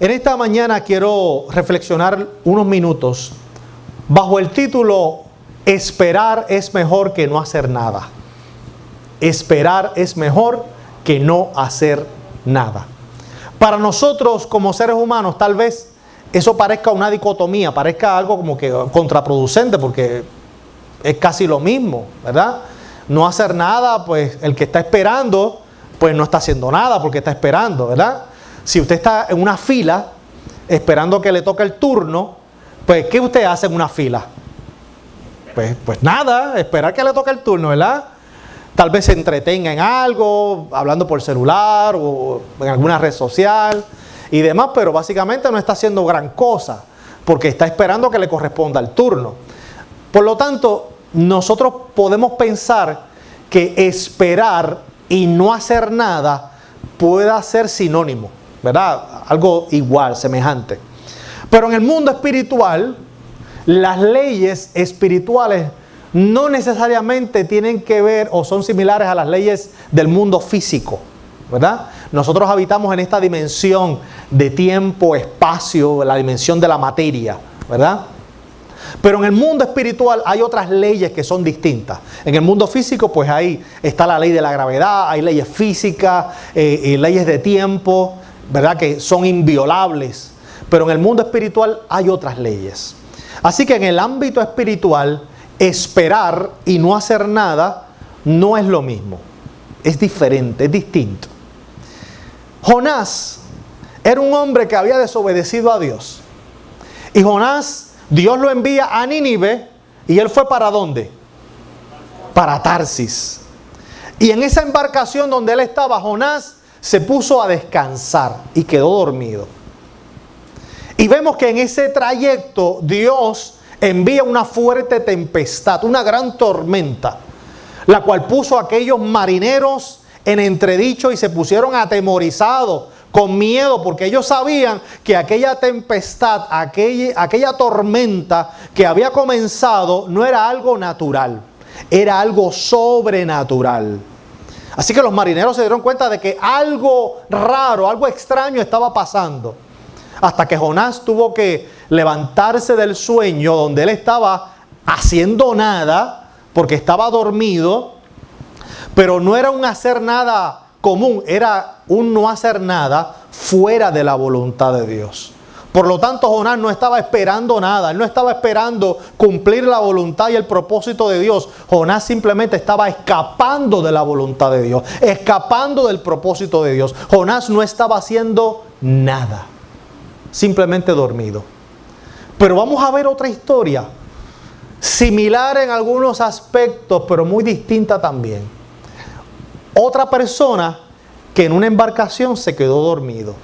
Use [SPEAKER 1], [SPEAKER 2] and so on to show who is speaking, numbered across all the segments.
[SPEAKER 1] En esta mañana quiero reflexionar unos minutos bajo el título Esperar es mejor que no hacer nada. Esperar es mejor que no hacer nada. Para nosotros como seres humanos tal vez eso parezca una dicotomía, parezca algo como que contraproducente, porque es casi lo mismo, ¿verdad? No hacer nada, pues el que está esperando, pues no está haciendo nada porque está esperando, ¿verdad? Si usted está en una fila esperando que le toque el turno, pues ¿qué usted hace en una fila? Pues nada, esperar que le toque el turno, ¿verdad? Tal vez se entretenga en algo, hablando por celular o en alguna red social y demás, pero básicamente no está haciendo gran cosa porque está esperando que le corresponda el turno. Por lo tanto, nosotros podemos pensar que esperar y no hacer nada pueda ser sinónimo, ¿verdad? Algo igual, semejante. Pero en el mundo espiritual, las leyes espirituales no necesariamente tienen que ver o son similares a las leyes del mundo físico, ¿verdad? Nosotros habitamos en esta dimensión de tiempo, espacio, la dimensión de la materia, ¿verdad? Pero en el mundo espiritual hay otras leyes que son distintas. En el mundo físico, pues ahí está la ley de la gravedad, hay leyes físicas, leyes de tiempo, ¿verdad? Que son inviolables. Pero en el mundo espiritual hay otras leyes. Así que en el ámbito espiritual, esperar y no hacer nada no es lo mismo. Es diferente, es distinto. Jonás era un hombre que había desobedecido a Dios. Y Jonás, Dios lo envía a Nínive y él fue ¿para dónde? Para Tarsis. Y en esa embarcación donde él estaba, Jonás se puso a descansar y quedó dormido. Y vemos que en ese trayecto Dios envía una fuerte tempestad, una gran tormenta, la cual puso a aquellos marineros en entredicho y se pusieron atemorizados, con miedo, porque ellos sabían que aquella tempestad, aquella tormenta que había comenzado no era algo natural, era algo sobrenatural. Así que los marineros se dieron cuenta de que algo raro, algo extraño estaba pasando. Hasta que Jonás tuvo que levantarse del sueño donde él estaba haciendo nada, porque estaba dormido, pero no era un hacer nada común, era un no hacer nada fuera de la voluntad de Dios. Por lo tanto, Jonás no estaba esperando nada, él no estaba esperando cumplir la voluntad y el propósito de Dios. Jonás simplemente estaba escapando de la voluntad de Dios, escapando del propósito de Dios. Jonás no estaba haciendo nada, simplemente dormido. Pero vamos a ver otra historia, similar en algunos aspectos, pero muy distinta también. Otra persona que en una embarcación se quedó dormido.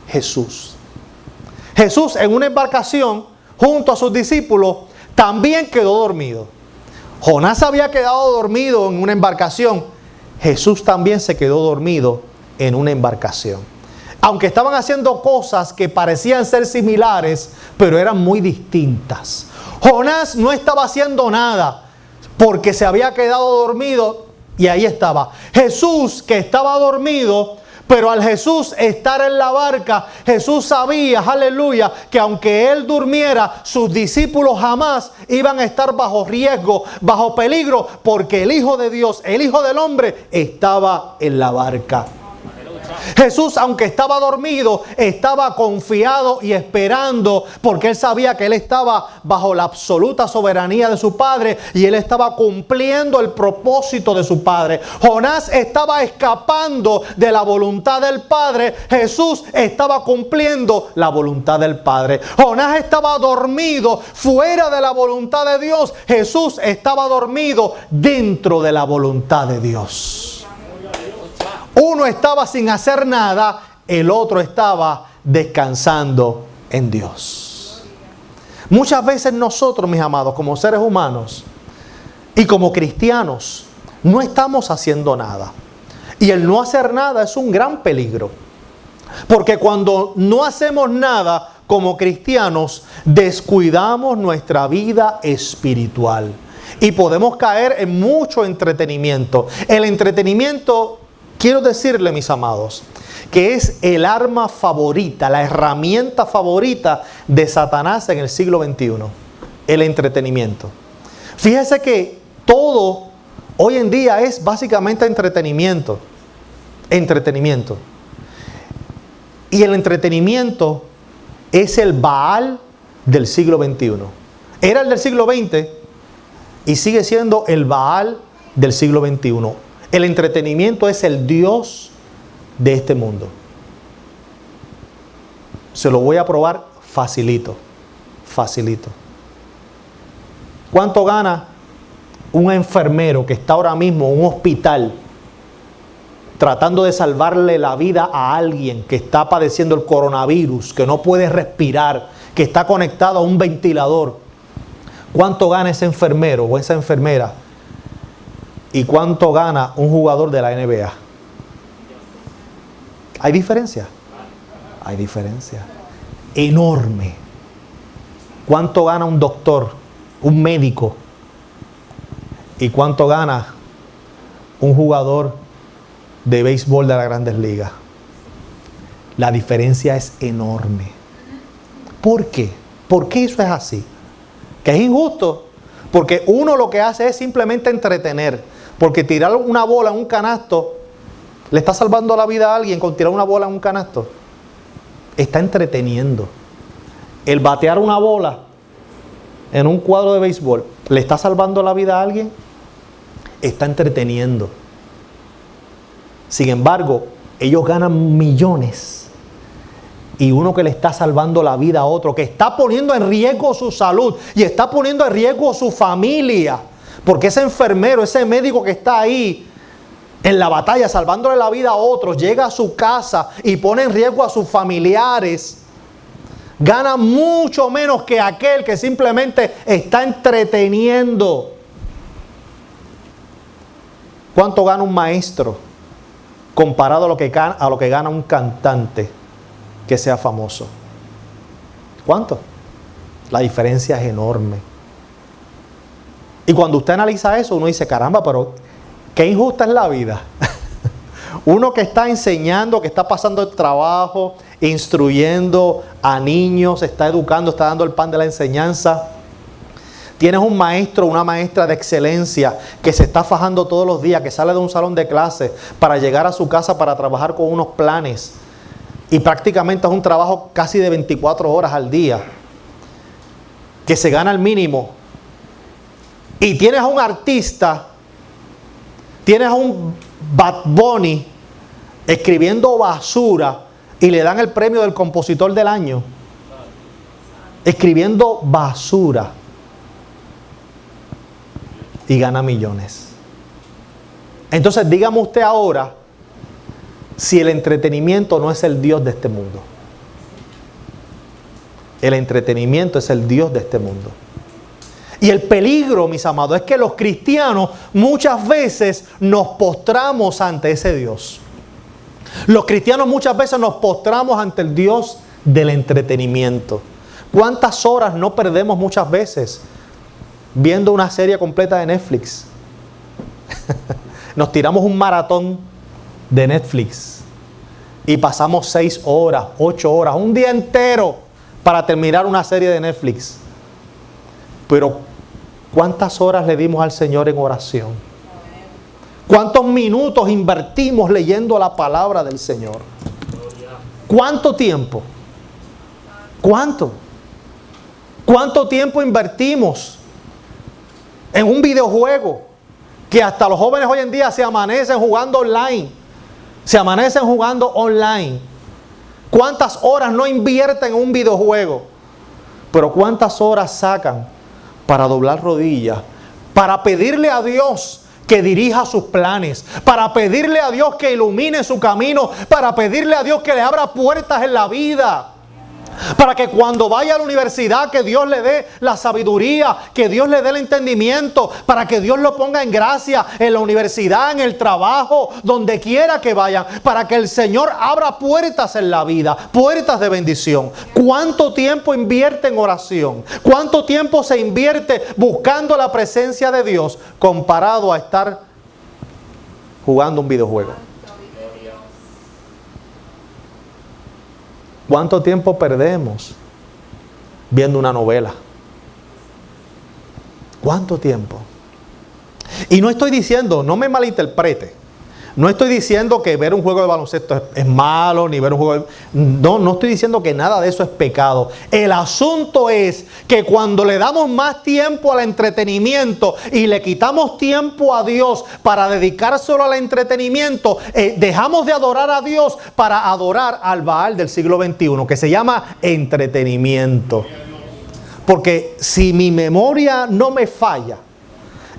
[SPEAKER 1] Jesús. Jesús en una embarcación junto a sus discípulos también quedó dormido. Jonás había quedado dormido en una embarcación. Jesús también se quedó dormido en una embarcación. Aunque estaban haciendo cosas que parecían ser similares, pero eran muy distintas. Jonás no estaba haciendo nada porque se había quedado dormido. Y ahí estaba Jesús, que estaba dormido, pero al Jesús estar en la barca, Jesús sabía, aleluya, que aunque él durmiera, sus discípulos jamás iban a estar bajo riesgo, bajo peligro, porque el Hijo de Dios, el Hijo del Hombre, estaba en la barca. Jesús, aunque estaba dormido, estaba confiado y esperando, porque él sabía que él estaba bajo la absoluta soberanía de su Padre y él estaba cumpliendo el propósito de su Padre. Jonás estaba escapando de la voluntad del Padre. Jesús estaba cumpliendo la voluntad del Padre. Jonás estaba dormido fuera de la voluntad de Dios. Jesús estaba dormido dentro de la voluntad de Dios. Uno estaba sin hacer nada, el otro estaba descansando en Dios. Muchas veces nosotros, mis amados, como seres humanos y como cristianos, no estamos haciendo nada. Y el no hacer nada es un gran peligro. Porque cuando no hacemos nada como cristianos, descuidamos nuestra vida espiritual. Y podemos caer en mucho entretenimiento. El entretenimiento, quiero decirle, mis amados, que es el arma favorita, la herramienta favorita de Satanás en el siglo XXI, el entretenimiento. Fíjese que todo hoy en día es básicamente entretenimiento. Entretenimiento. Y el entretenimiento es el Baal del siglo XXI. Era el del siglo XX y sigue siendo el Baal del siglo XXI. El entretenimiento es el Dios de este mundo. Se lo voy a probar facilito. Facilito. ¿Cuánto gana un enfermero que está ahora mismo en un hospital tratando de salvarle la vida a alguien que está padeciendo el coronavirus, que no puede respirar, que está conectado a un ventilador? ¿Cuánto gana ese enfermero o esa enfermera? ¿Y cuánto gana un jugador de la NBA? ¿Hay diferencia? Hay diferencia enorme. ¿Cuánto gana un doctor, un médico? ¿Y cuánto gana un jugador de béisbol de las Grandes Ligas? La diferencia es enorme. ¿Por qué? ¿Por qué eso es así? Que es injusto. Porque uno lo que hace es simplemente entretener. Porque tirar una bola en un canasto, ¿le está salvando la vida a alguien con tirar una bola en un canasto? Está entreteniendo. El batear una bola en un cuadro de béisbol, ¿le está salvando la vida a alguien? Está entreteniendo. Sin embargo, ellos ganan millones. Y uno que le está salvando la vida a otro, que está poniendo en riesgo su salud y está poniendo en riesgo su familia. Porque ese enfermero, ese médico que está ahí en la batalla salvándole la vida a otros, llega a su casa y pone en riesgo a sus familiares, gana mucho menos que aquel que simplemente está entreteniendo. ¿Cuánto gana un maestro comparado a lo que gana un cantante que sea famoso? ¿Cuánto? La diferencia es enorme. Y cuando usted analiza eso, uno dice, caramba, pero qué injusta es la vida. Uno que está enseñando, que está pasando el trabajo, instruyendo a niños, está educando, está dando el pan de la enseñanza. Tienes un maestro, una maestra de excelencia que se está fajando todos los días, que sale de un salón de clase para llegar a su casa para trabajar con unos planes. Y prácticamente es un trabajo casi de 24 horas al día, que se gana el mínimo. Y tienes a un artista, tienes a un Bad Bunny escribiendo basura y le dan el premio del compositor del año. Escribiendo basura. Y gana millones. Entonces dígame usted ahora si el entretenimiento no es el Dios de este mundo. El entretenimiento es el Dios de este mundo. Y el peligro, mis amados, es que los cristianos muchas veces nos postramos ante ese Dios. Los cristianos muchas veces nos postramos ante el Dios del entretenimiento. ¿Cuántas horas no perdemos muchas veces viendo una serie completa de Netflix? Nos tiramos un maratón de Netflix y pasamos 6 horas, 8 horas, un día entero para terminar una serie de Netflix. Pero ¿cuántas horas le dimos al Señor en oración? ¿Cuántos minutos invertimos leyendo la palabra del Señor? ¿Cuánto tiempo? ¿Cuánto? ¿Cuánto tiempo invertimos en un videojuego que hasta los jóvenes hoy en día se amanecen jugando online? Se amanecen jugando online. ¿Cuántas horas no invierten en un videojuego? Pero ¿cuántas horas sacan para doblar rodillas, para pedirle a Dios que dirija sus planes, para pedirle a Dios que ilumine su camino, para pedirle a Dios que le abra puertas en la vida? Para que cuando vaya a la universidad, que Dios le dé la sabiduría, que Dios le dé el entendimiento, para que Dios lo ponga en gracia en la universidad, en el trabajo, donde quiera que vayan, para que el Señor abra puertas en la vida, puertas de bendición. ¿Cuánto tiempo invierte en oración? ¿Cuánto tiempo se invierte buscando la presencia de Dios comparado a estar jugando un videojuego? ¿Cuánto tiempo perdemos viendo una novela? ¿Cuánto tiempo? Y no estoy diciendo, no me malinterprete, no estoy diciendo que ver un juego de baloncesto es malo, ni ver un juego de... No estoy diciendo que nada de eso es pecado. El asunto es que cuando le damos más tiempo al entretenimiento y le quitamos tiempo a Dios para dedicárselo al entretenimiento, dejamos de adorar a Dios para adorar al Baal del siglo XXI, que se llama entretenimiento. Porque si mi memoria no me falla,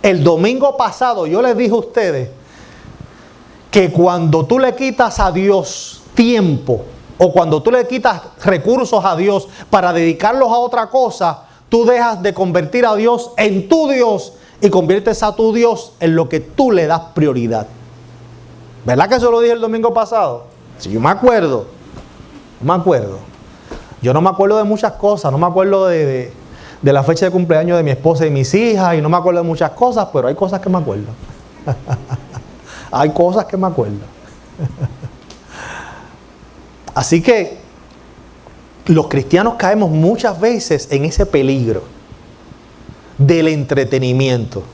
[SPEAKER 1] el domingo pasado yo les dije a ustedes que cuando tú le quitas a Dios tiempo o cuando tú le quitas recursos a Dios para dedicarlos a otra cosa, tú dejas de convertir a Dios en tu Dios y conviertes a tu Dios en lo que tú le das prioridad. ¿Verdad que eso lo dije el domingo pasado? Sí, yo me acuerdo. Yo no me acuerdo de muchas cosas, no me acuerdo de la fecha de cumpleaños de mi esposa y mis hijas, y no me acuerdo de muchas cosas, pero hay cosas que me acuerdo. Hay cosas que me acuerdo. Así que los cristianos caemos muchas veces en ese peligro del entretenimiento.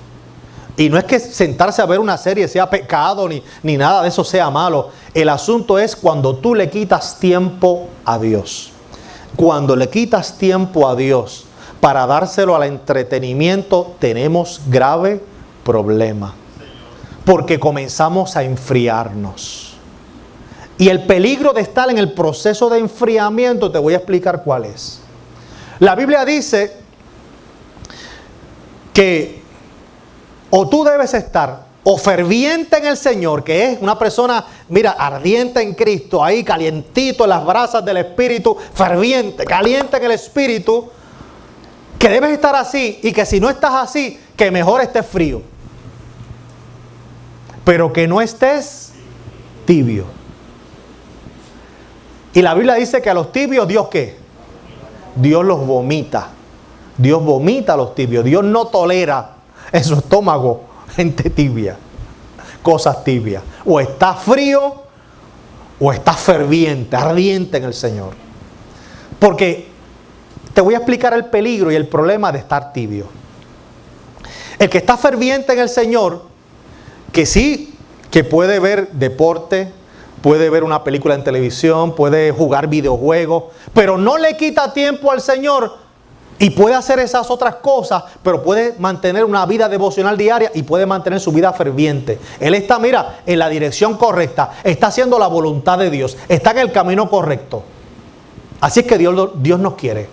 [SPEAKER 1] Y no es que sentarse a ver una serie sea pecado ni nada de eso sea malo. El asunto es cuando tú le quitas tiempo a Dios. Cuando le quitas tiempo a Dios para dárselo al entretenimiento, tenemos grave problema. Porque comenzamos a enfriarnos. Y el peligro de estar en el proceso de enfriamiento, te voy a explicar cuál es. La Biblia dice que o tú debes estar o ferviente en el Señor, que es una persona, mira, ardiente en Cristo, ahí calientito en las brasas del Espíritu, ferviente, caliente en el Espíritu, que debes estar así, y que si no estás así, que mejor estés frío. Pero que no estés tibio. Y la Biblia dice que a los tibios, ¿Dios qué? Dios los vomita. Dios vomita a los tibios. Dios no tolera en su estómago gente tibia, cosas tibias. O está frío o está ferviente, ardiente en el Señor. Porque te voy a explicar el peligro y el problema de estar tibio. El que está ferviente en el Señor, que sí, que puede ver deporte, puede ver una película en televisión, puede jugar videojuegos, pero no le quita tiempo al Señor y puede hacer esas otras cosas, pero puede mantener una vida devocional diaria y puede mantener su vida ferviente. Él está, mira, en la dirección correcta, está haciendo la voluntad de Dios, está en el camino correcto. Así es que Dios nos quiere.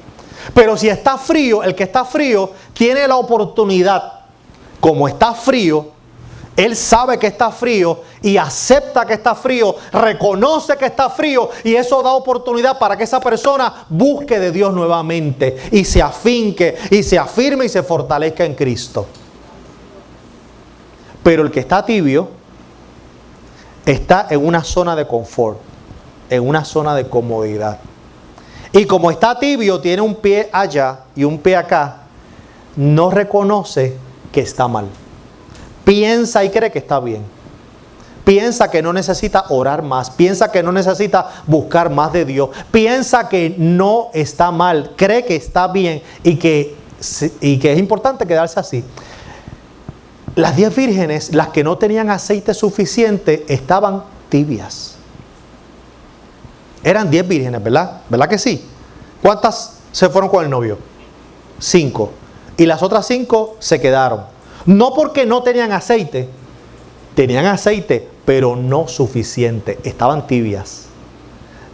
[SPEAKER 1] Pero si está frío, el que está frío tiene la oportunidad, como está frío, él sabe que está frío y acepta que está frío, reconoce que está frío, y eso da oportunidad para que esa persona busque de Dios nuevamente y se afinque y se afirme y se fortalezca en Cristo. Pero el que está tibio está en una zona de confort, en una zona de comodidad. Y como está tibio, tiene un pie allá y un pie acá, no reconoce que está mal. Piensa y cree que está bien. Piensa que no necesita orar más. Piensa que no necesita buscar más de Dios. Piensa que no está mal. Cree que está bien y que es importante quedarse así. Las 10 vírgenes, las que no tenían aceite suficiente, estaban tibias. Eran 10 vírgenes, ¿verdad? ¿Verdad que sí? ¿Cuántas se fueron con el novio? 5. Y las otras 5 se quedaron. No porque no tenían aceite, pero no suficiente, estaban tibias.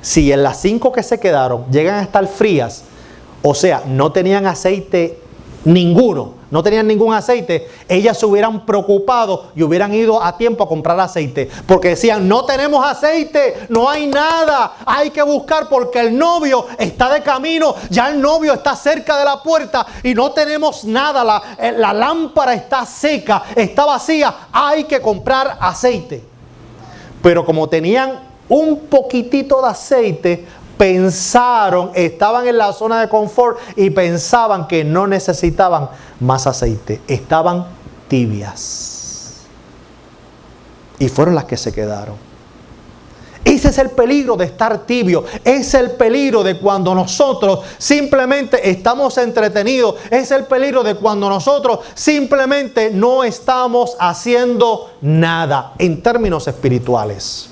[SPEAKER 1] Si en las 5 que se quedaron llegan a estar frías, o sea, no tenían aceite ninguno, no tenían ningún aceite, ellas se hubieran preocupado y hubieran ido a tiempo a comprar aceite, porque decían, no tenemos aceite, no hay nada, hay que buscar porque el novio está de camino, ya el novio está cerca de la puerta y no tenemos nada, la lámpara está seca, está vacía, hay que comprar aceite. Pero como tenían un poquitito de aceite, pensaron, estaban en la zona de confort y pensaban que no necesitaban más aceite. Estaban tibias. Y fueron las que se quedaron. Ese es el peligro de estar tibio. Es el peligro de cuando nosotros simplemente estamos entretenidos. Es el peligro de cuando nosotros simplemente no estamos haciendo nada en términos espirituales.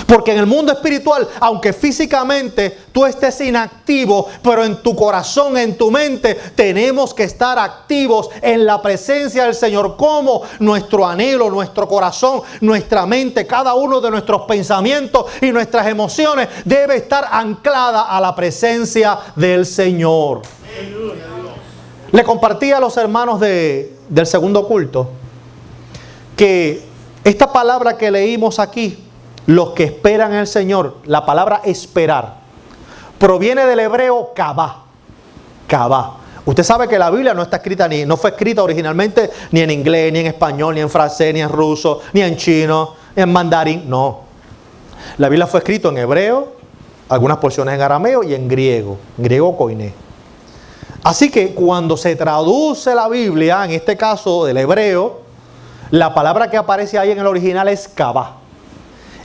[SPEAKER 1] Porque en el mundo espiritual, aunque físicamente tú estés inactivo, pero en tu corazón, en tu mente, tenemos que estar activos en la presencia del Señor. Como nuestro anhelo, nuestro corazón, nuestra mente, cada uno de nuestros pensamientos y nuestras emociones debe estar anclada a la presencia del Señor. Le compartí a los hermanos del segundo culto que esta palabra que leímos aquí, los que esperan en el Señor, la palabra esperar, proviene del hebreo kavá. Kavá. Usted sabe que la Biblia no está escrita no fue escrita originalmente ni en inglés, ni en español, ni en francés, ni en ruso, ni en chino, ni en mandarín. No. La Biblia fue escrita en hebreo, algunas porciones en arameo y en griego koiné. Así que cuando se traduce la Biblia, en este caso del hebreo, la palabra que aparece ahí en el original es kavá.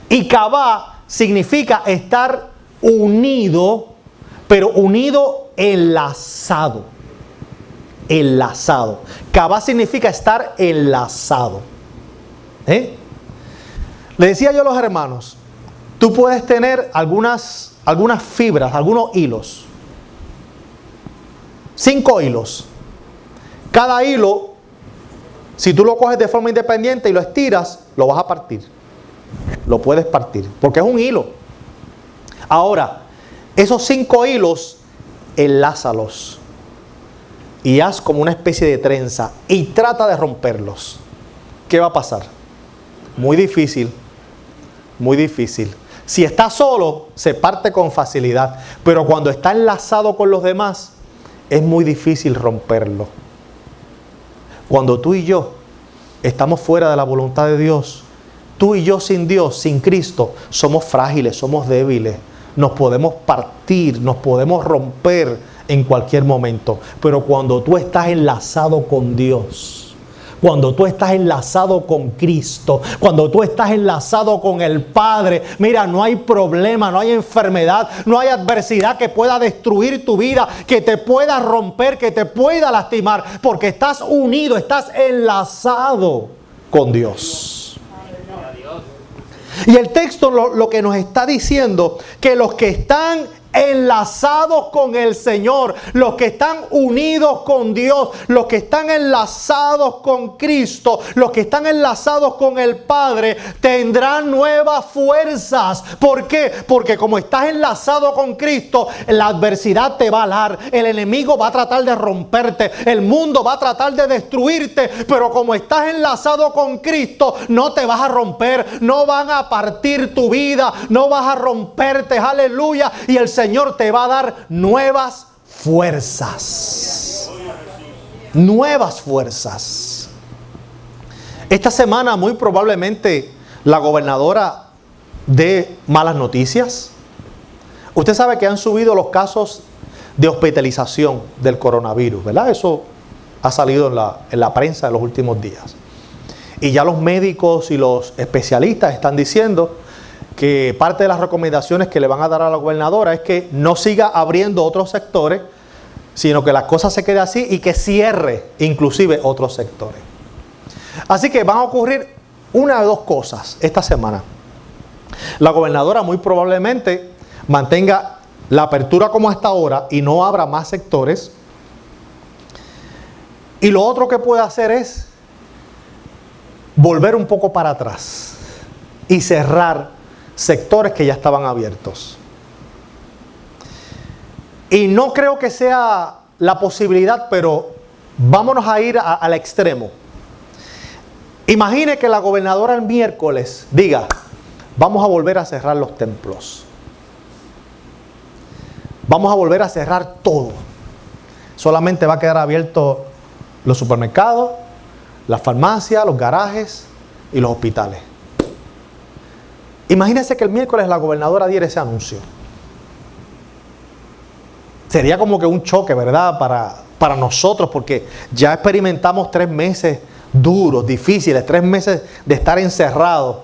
[SPEAKER 1] Y kavá significa estar unido, pero unido enlazado. Enlazado. Kavá significa estar enlazado. Le decía yo a los hermanos, tú puedes tener algunas fibras, algunos hilos. 5 hilos. Cada hilo, si tú lo coges de forma independiente y lo estiras, lo vas a partir. Lo puedes partir, porque es un hilo. Ahora, esos 5 hilos, enlázalos y haz como una especie de trenza y trata de romperlos. ¿Qué va a pasar? Muy difícil, muy difícil. Si está solo, se parte con facilidad, pero cuando está enlazado con los demás, es muy difícil romperlo. Cuando tú y yo estamos fuera de la voluntad de Dios, tú y yo sin Dios, sin Cristo, somos frágiles, somos débiles. Nos podemos partir, nos podemos romper en cualquier momento. Pero cuando tú estás enlazado con Dios, cuando tú estás enlazado con Cristo, cuando tú estás enlazado con el Padre, mira, no hay problema, no hay enfermedad, no hay adversidad que pueda destruir tu vida, que te pueda romper, que te pueda lastimar, porque estás unido, estás enlazado con Dios. Y el texto lo que nos está diciendo, que los que están enlazados con el Señor, los que están unidos con Dios, los que están enlazados con Cristo, los que están enlazados con el Padre, tendrán nuevas fuerzas. ¿Por qué? Porque como estás enlazado con Cristo, la adversidad te va a alar, el enemigo va a tratar de romperte, el mundo va a tratar de destruirte, pero como estás enlazado con Cristo, no te vas a romper, no van a partir tu vida, no vas a romperte, aleluya, y el Señor te va a dar nuevas fuerzas. Nuevas fuerzas. Esta semana muy probablemente la gobernadora dé malas noticias. Usted sabe que han subido los casos de hospitalización del coronavirus, ¿verdad? Eso ha salido en la prensa en los últimos días. Y ya los médicos y los especialistas están diciendo que parte de las recomendaciones que le van a dar a la gobernadora es que no siga abriendo otros sectores, sino que las cosas se queden así y que cierre inclusive otros sectores. Así que van a ocurrir una de dos cosas esta semana. La gobernadora muy probablemente mantenga la apertura como hasta ahora y no abra más sectores. Y lo otro que puede hacer es volver un poco para atrás y cerrar sectores que ya estaban abiertos. Y no creo que sea la posibilidad, pero vámonos a ir al extremo. Imagine que la gobernadora el miércoles diga, vamos a volver a cerrar los templos. Vamos a volver a cerrar todo. Solamente va a quedar abierto los supermercados, las farmacias, los garajes y los hospitales. Imagínense que el miércoles la gobernadora diera ese anuncio. Sería como que un choque, ¿verdad? Para nosotros, porque ya experimentamos 3 meses duros, difíciles, 3 meses de estar encerrados.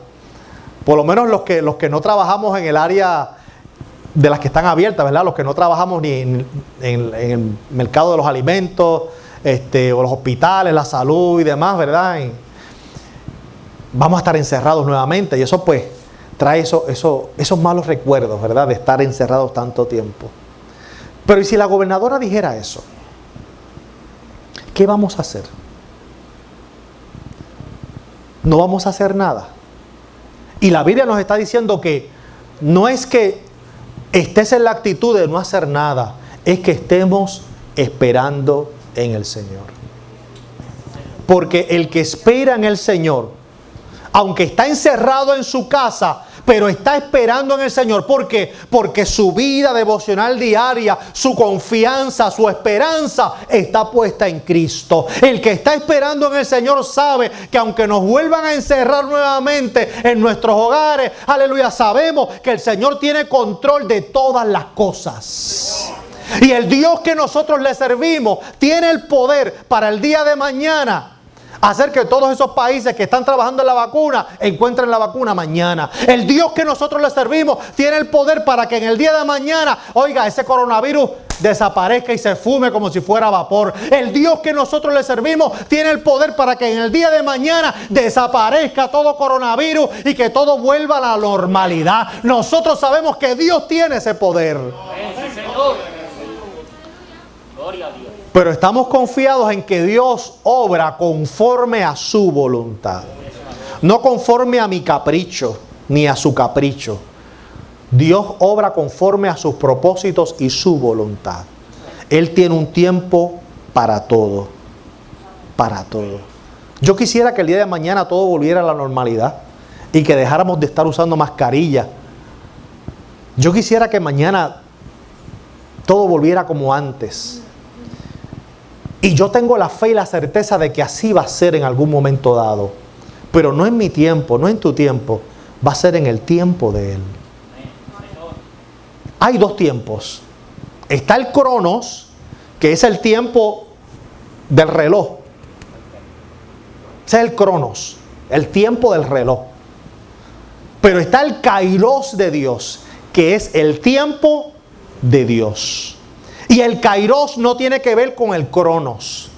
[SPEAKER 1] Por lo menos los que no trabajamos en el área de las que están abiertas, ¿verdad? Los que no trabajamos ni en el mercado de los alimentos, o los hospitales, la salud y demás, ¿verdad? Y vamos a estar encerrados nuevamente y eso pues trae esos malos recuerdos, ¿verdad? De estar encerrados tanto tiempo. Pero ¿y si la gobernadora dijera eso? ¿Qué vamos a hacer? No vamos a hacer nada. Y la Biblia nos está diciendo que no es que estés en la actitud de no hacer nada, es que estemos esperando en el Señor. Porque el que espera en el Señor, aunque está encerrado en su casa, pero está esperando en el Señor. ¿Por qué? Porque su vida devocional diaria, su confianza, su esperanza está puesta en Cristo. El que está esperando en el Señor sabe que aunque nos vuelvan a encerrar nuevamente en nuestros hogares, aleluya, sabemos que el Señor tiene control de todas las cosas. Y el Dios que nosotros le servimos tiene el poder para el día de mañana hacer que todos esos países que están trabajando en la vacuna encuentren la vacuna mañana. El Dios que nosotros le servimos tiene el poder para que en el día de mañana, oiga, ese coronavirus desaparezca y se fume como si fuera vapor. El Dios que nosotros le servimos tiene el poder para que en el día de mañana desaparezca todo coronavirus y que todo vuelva a la normalidad. Nosotros sabemos que Dios tiene ese poder.
[SPEAKER 2] Sí, Señor. Gloria a Dios.
[SPEAKER 1] Pero estamos confiados en que Dios obra conforme a su voluntad. No conforme a mi capricho, ni a su capricho. Dios obra conforme a sus propósitos y su voluntad. Él tiene un tiempo para todo. Para todo. Yo quisiera que el día de mañana todo volviera a la normalidad y que dejáramos de estar usando mascarilla. Yo quisiera que mañana todo volviera como antes. Y yo tengo la fe y la certeza de que así va a ser en algún momento dado. Pero no en mi tiempo, no en tu tiempo. Va a ser en el tiempo de Él. Hay dos tiempos. Está el Cronos, que es el tiempo del reloj. Ese es el Cronos, el tiempo del reloj. Pero está el Kairos de Dios, que es el tiempo de Dios. Y el Kairos no tiene que ver con el Cronos.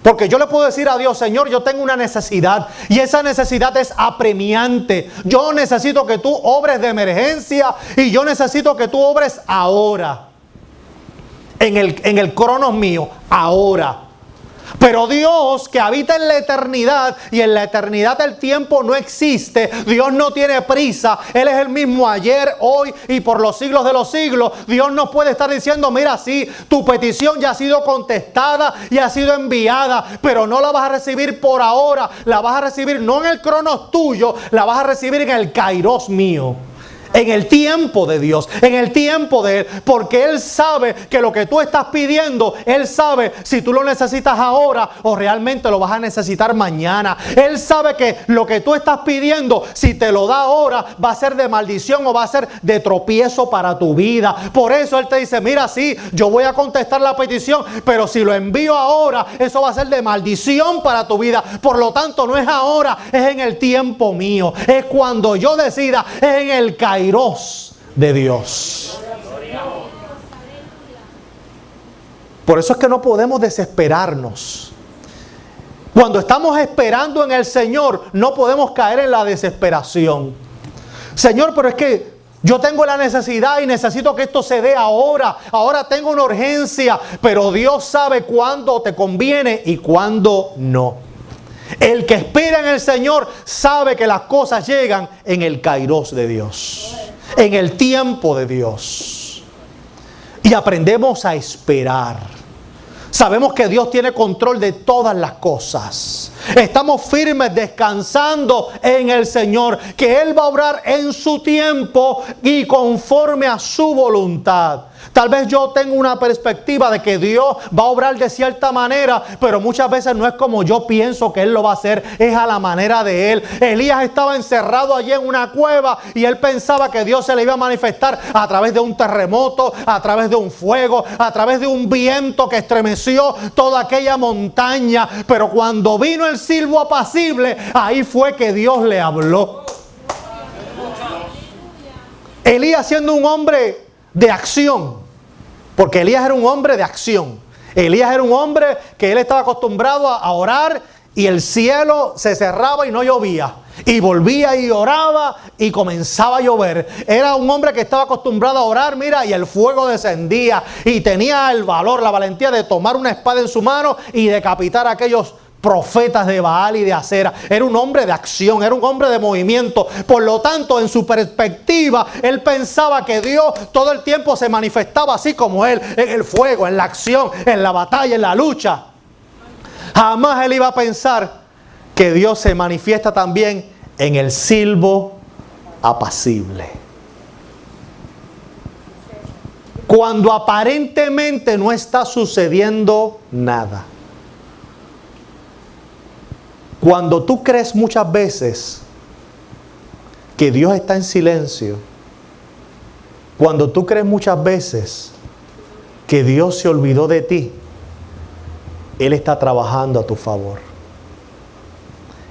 [SPEAKER 1] Porque yo le puedo decir a Dios, Señor, yo tengo una necesidad y esa necesidad es apremiante. Yo necesito que tú obres de emergencia y yo necesito que tú obres ahora. En el Cronos mío, ahora. Pero Dios, que habita en la eternidad, y en la eternidad el tiempo no existe, Dios no tiene prisa, Él es el mismo ayer, hoy y por los siglos de los siglos. Dios no puede estar diciendo, mira, sí, tu petición ya ha sido contestada y ha sido enviada, pero no la vas a recibir por ahora, la vas a recibir no en el Cronos tuyo, la vas a recibir en el Kairos mío. En el tiempo de Dios, en el tiempo de Él, porque Él sabe que lo que tú estás pidiendo, Él sabe si tú lo necesitas ahora o realmente lo vas a necesitar mañana. Él sabe que lo que tú estás pidiendo, si te lo da ahora, va a ser de maldición o va a ser de tropiezo para tu vida. Por eso Él te dice, mira, sí, yo voy a contestar la petición, pero si lo envío ahora, eso va a ser de maldición para tu vida. Por lo tanto, no es ahora, es en el tiempo mío. Es cuando yo decida, es en el Kairos de Dios. Por eso es que no podemos desesperarnos. Cuando estamos esperando en el Señor, no podemos caer en la desesperación. Señor, pero es que yo tengo la necesidad y necesito que esto se dé ahora. Ahora tengo una urgencia, pero Dios sabe cuándo te conviene y cuándo no. El que espera en el Señor sabe que las cosas llegan en el Kairos de Dios, en el tiempo de Dios. Y aprendemos a esperar. Sabemos que Dios tiene control de todas las cosas. Estamos firmes descansando en el Señor, que Él va a obrar en su tiempo y conforme a su voluntad. Tal vez yo tengo una perspectiva de que Dios va a obrar de cierta manera, pero muchas veces no es como yo pienso que Él lo va a hacer, es a la manera de Él. Elías estaba encerrado allí en una cueva y él pensaba que Dios se le iba a manifestar a través de un terremoto, a través de un fuego, a través de un viento que estremeció toda aquella montaña. Pero cuando vino el silbo apacible, ahí fue que Dios le habló. Elías siendo un hombre de acción, porque Elías era un hombre de acción. Elías era un hombre que él estaba acostumbrado a orar y el cielo se cerraba y no llovía. Y volvía y oraba y comenzaba a llover. Era un hombre que estaba acostumbrado a orar, mira, y el fuego descendía. Y tenía el valor, la valentía de tomar una espada en su mano y decapitar a aquellos profetas de Baal y de Acera. Era un hombre de acción, era un hombre de movimiento. Por lo tanto, en su perspectiva, él pensaba que Dios todo el tiempo se manifestaba así como él, en el fuego, en la acción, en la batalla, en la lucha. Jamás él iba a pensar que Dios se manifiesta también en el silbo apacible. Cuando aparentemente no está sucediendo nada. Cuando tú crees muchas veces que Dios está en silencio, cuando tú crees muchas veces que Dios se olvidó de ti, Él está trabajando a tu favor.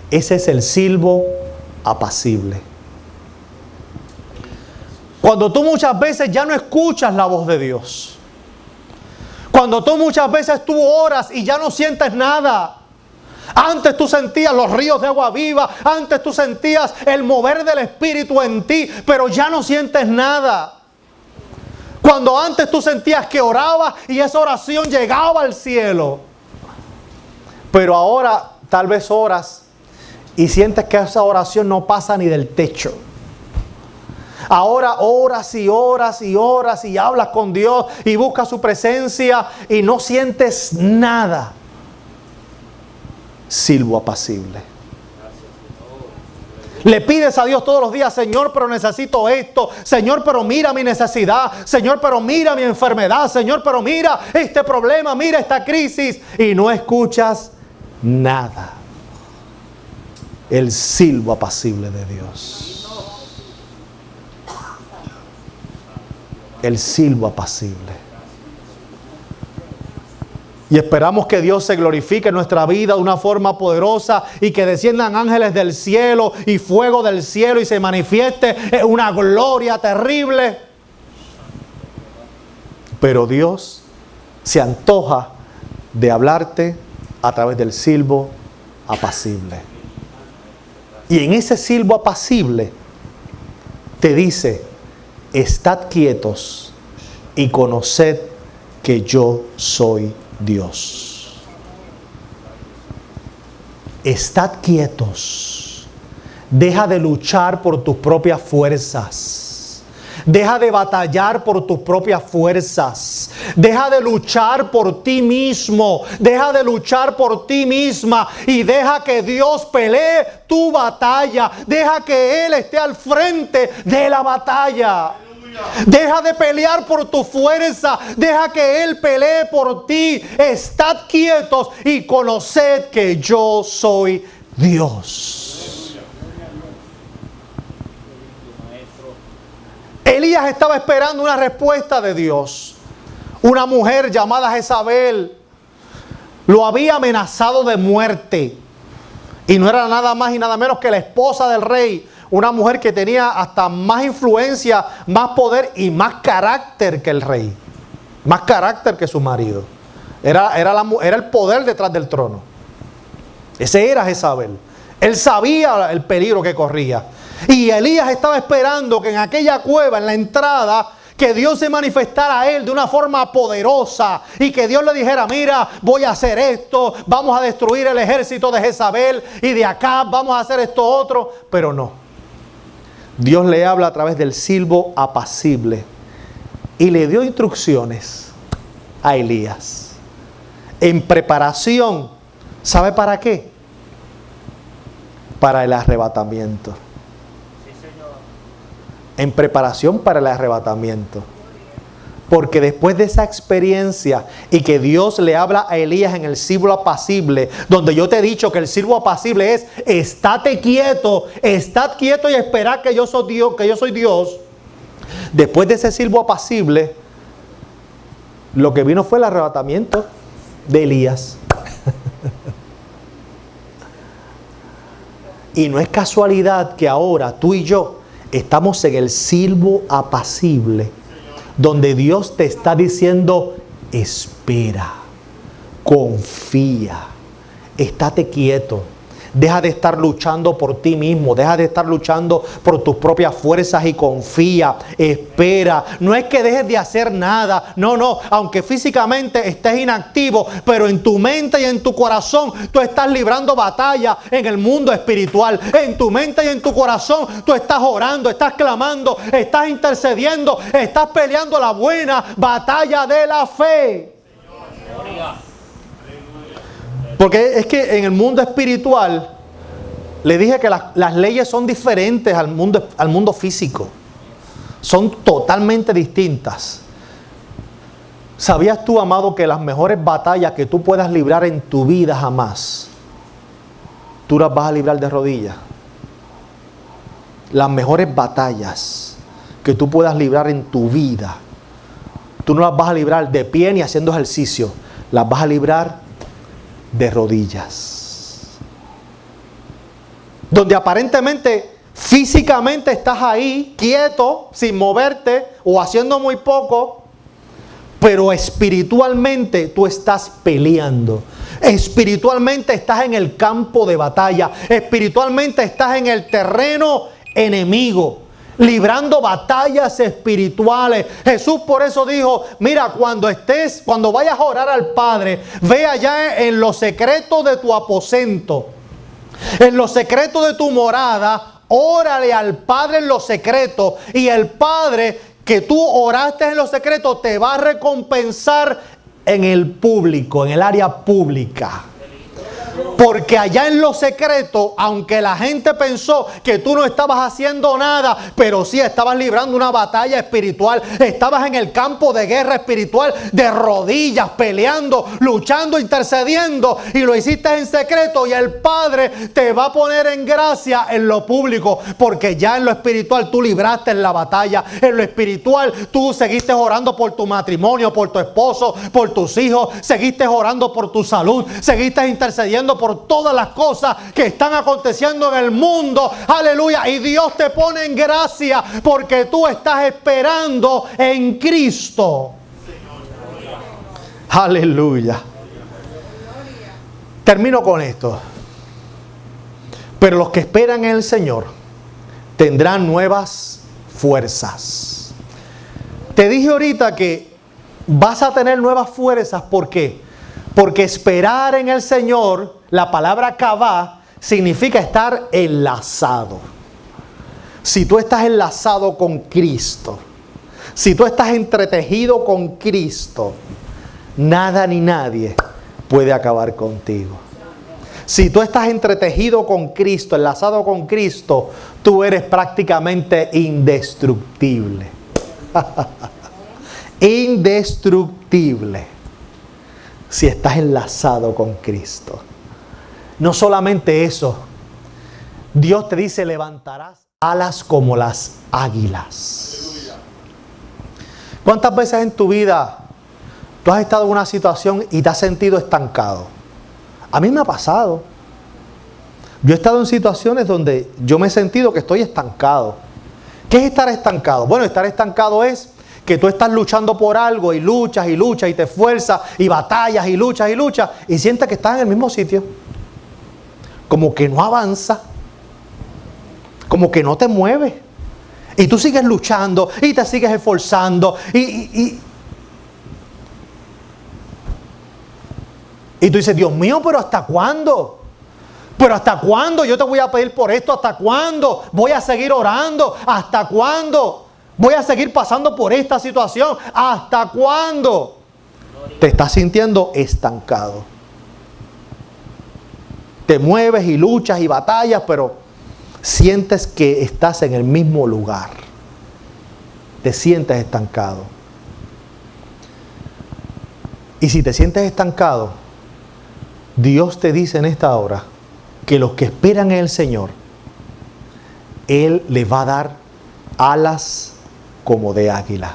[SPEAKER 1] Ese es el silbo apacible. Cuando tú muchas veces ya no escuchas la voz de Dios. Cuando tú muchas veces tú oras y ya no sientes nada. Antes tú sentías los ríos de agua viva. Antes tú sentías el mover del Espíritu en ti. Pero ya no sientes nada. Cuando antes tú sentías que orabas y esa oración llegaba al cielo. Pero ahora tal vez oras y sientes que esa oración no pasa ni del techo. Ahora oras y oras y oras y hablas con Dios y buscas su presencia y no sientes nada. Silbo apacible. Le pides a Dios todos los días: Señor, pero necesito esto. Señor, pero mira mi necesidad. Señor, pero mira mi enfermedad. Señor, pero mira este problema, mira esta crisis. Y no escuchas nada. El silbo apacible de Dios. El silbo apacible. Y esperamos que Dios se glorifique en nuestra vida de una forma poderosa y que desciendan ángeles del cielo y fuego del cielo y se manifieste una gloria terrible. Pero Dios se antoja de hablarte a través del silbo apacible. Y en ese silbo apacible te dice: estad quietos y conoced que yo soy Dios. Estad quietos. Deja de luchar por tus propias fuerzas. Deja de batallar por tus propias fuerzas. Deja de luchar por ti mismo. Deja de luchar por ti misma. Y deja que Dios pelee tu batalla. Deja que Él esté al frente de la batalla. Deja de pelear por tu fuerza. Deja que Él pelee por ti. Estad quietos y conoced que yo soy Dios. Elías estaba esperando una respuesta de Dios. Una mujer llamada Jezabel lo había amenazado de muerte. Y no era nada más y nada menos que la esposa del rey. Una mujer que tenía hasta más influencia, más poder y más carácter que el rey. Más carácter que su marido. Era el poder detrás del trono. Ese era Jezabel. Él sabía el peligro que corría. Y Elías estaba esperando que en aquella cueva, en la entrada, que Dios se manifestara a él de una forma poderosa. Y que Dios le dijera: mira, voy a hacer esto. Vamos a destruir el ejército de Jezabel y de Acab. Vamos a hacer esto otro. Pero no. Dios le habla a través del silbo apacible. Y le dio instrucciones a Elías. En preparación. ¿Sabe para qué? Para el arrebatamiento. En preparación para el arrebatamiento. Porque después de esa experiencia y que Dios le habla a Elías en el silbo apacible, donde yo te he dicho que el silbo apacible es: estate quieto, estad quieto y esperad que yo soy Dios, que yo soy Dios. Después de ese silbo apacible, lo que vino fue el arrebatamiento de Elías. Y no es casualidad que ahora tú y yo Estamos en el silbo apacible, donde Dios te está diciendo, espera, confía, estate quieto. Deja de estar luchando por ti mismo. Deja de estar luchando por tus propias fuerzas y confía, espera. No es que dejes de hacer nada. No. Aunque físicamente estés inactivo, pero en tu mente y en tu corazón tú estás librando batalla en el mundo espiritual. En tu mente y en tu corazón tú estás orando, estás clamando, estás intercediendo, estás peleando la buena batalla de la fe. Porque es que en el mundo espiritual, le dije que las leyes son diferentes al mundo físico. Son totalmente distintas. ¿Sabías tú, amado, que las mejores batallas que tú puedas librar en tu vida jamás, tú las vas a librar de rodillas? Las mejores batallas que tú puedas librar en tu vida, tú no las vas a librar de pie ni haciendo ejercicio. Las vas a librar de rodillas, donde aparentemente físicamente estás ahí quieto, sin moverte o haciendo muy poco, pero espiritualmente tú estás peleando. Espiritualmente estás en el campo de batalla. Espiritualmente estás en el terreno enemigo, librando batallas espirituales. Jesús por eso dijo, mira, cuando vayas a orar al Padre, ve allá en lo secreto de tu aposento, en lo secreto de tu morada, órale al Padre en lo secreto, y el Padre que tú oraste en lo secreto te va a recompensar en el público, en el área pública. Porque allá en lo secreto, aunque la gente pensó que tú no estabas haciendo nada, pero sí estabas librando una batalla espiritual, estabas en el campo de guerra espiritual, de rodillas, peleando, luchando, intercediendo, y lo hiciste en secreto, y el Padre te va a poner en gracia en lo público, porque ya en lo espiritual tú libraste la batalla. En lo espiritual tú seguiste orando por tu matrimonio, por tu esposo, por tus hijos, seguiste orando por tu salud, seguiste intercediendo por todas las cosas que están aconteciendo en el mundo. Aleluya. Y Dios te pone en gracia porque tú estás esperando en Cristo. Aleluya. Termino con esto. Pero los que esperan en el Señor tendrán nuevas fuerzas. Te dije ahorita que vas a tener nuevas fuerzas. ¿Por qué? Porque esperar en el Señor, la palabra kavá, significa estar enlazado. Si tú estás enlazado con Cristo, si tú estás entretejido con Cristo, nada ni nadie puede acabar contigo. Si tú estás entretejido con Cristo, enlazado con Cristo, tú eres prácticamente indestructible. Indestructible. Si estás enlazado con Cristo. No solamente eso, Dios te dice, levantarás alas como las águilas. ¿Cuántas veces en tu vida tú has estado en una situación y te has sentido estancado? A mí me ha pasado. Yo he estado en situaciones donde yo me he sentido que estoy estancado. ¿Qué es estar estancado? Bueno, estar estancado es que tú estás luchando por algo y luchas y te esfuerzas y batallas y luchas y sientes que estás en el mismo sitio. Como que no avanza. Como que no te mueves. Y tú sigues luchando y te sigues esforzando y tú dices, Dios mío, pero ¿hasta cuándo? ¿Pero hasta cuándo yo te voy a pedir por esto? ¿Hasta cuándo voy a seguir orando? ¿Hasta cuándo voy a seguir pasando por esta situación? ¿Hasta cuándo? Te estás sintiendo estancado. Te mueves y luchas y batallas, pero sientes que estás en el mismo lugar. Te sientes estancado. Y si te sientes estancado, Dios te dice en esta hora que los que esperan en el Señor, Él les va a dar alas como de águila.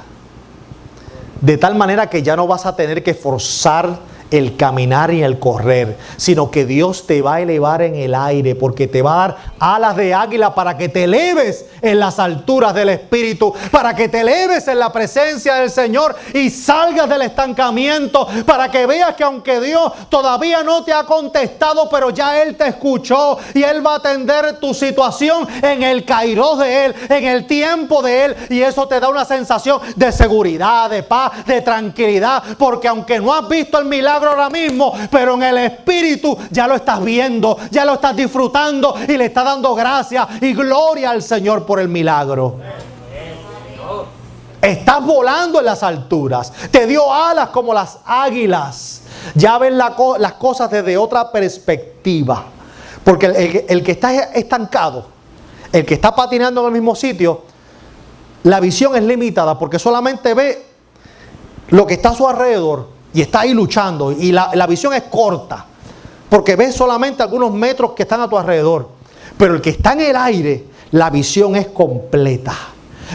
[SPEAKER 1] De tal manera que ya no vas a tener que forzar el caminar y el correr, sino que Dios te va a elevar en el aire, porque te va a dar alas de águila para que te eleves en las alturas del Espíritu, para que te eleves en la presencia del Señor y salgas del estancamiento, para que veas que aunque Dios todavía no te ha contestado, pero ya Él te escuchó y Él va a atender tu situación en el kairos de Él, en el tiempo de Él, y eso te da una sensación de seguridad, de paz, de tranquilidad, porque aunque no has visto el milagro ahora mismo, pero en el Espíritu ya lo estás viendo, ya lo estás disfrutando y le estás dando gracias y gloria al Señor por el milagro. Estás volando en las alturas, te dio alas como las águilas. Ya ves las cosas desde otra perspectiva, porque el que está estancado, el que está patinando en el mismo sitio, la visión es limitada porque solamente ve lo que está a su alrededor y está ahí luchando, y la visión es corta porque ves solamente algunos metros que están a tu alrededor. Pero el que está en el aire, la visión es completa.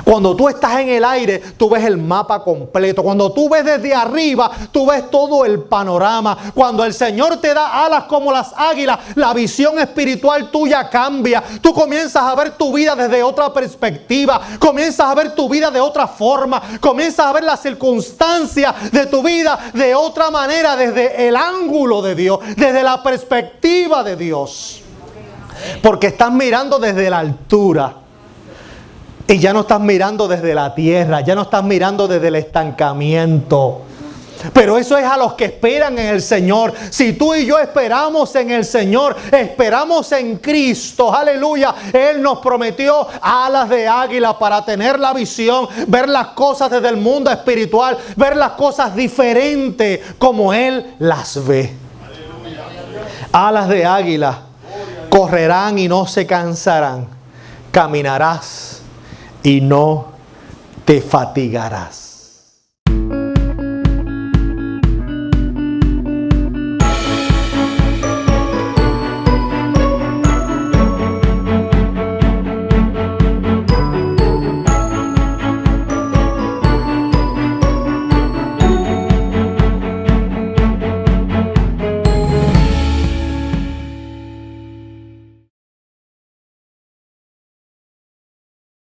[SPEAKER 1] Cuando tú estás en el aire, tú ves el mapa completo. Cuando tú ves desde arriba, tú ves todo el panorama. Cuando el Señor te da alas como las águilas, la visión espiritual tuya cambia. Tú comienzas a ver tu vida desde otra perspectiva. Comienzas a ver tu vida de otra forma. Comienzas a ver las circunstancias de tu vida de otra manera, desde el ángulo de Dios, desde la perspectiva de Dios. Porque estás mirando desde la altura. Y ya no estás mirando desde la tierra, ya no estás mirando desde el estancamiento. Pero eso es a los que esperan en el Señor. Si tú y yo esperamos en el Señor, esperamos en Cristo, aleluya, Él nos prometió alas de águila para tener la visión, ver las cosas desde el mundo espiritual, ver las cosas diferentes como Él las ve. Alas de águila, correrán y no se cansarán, caminarás y no te fatigarás.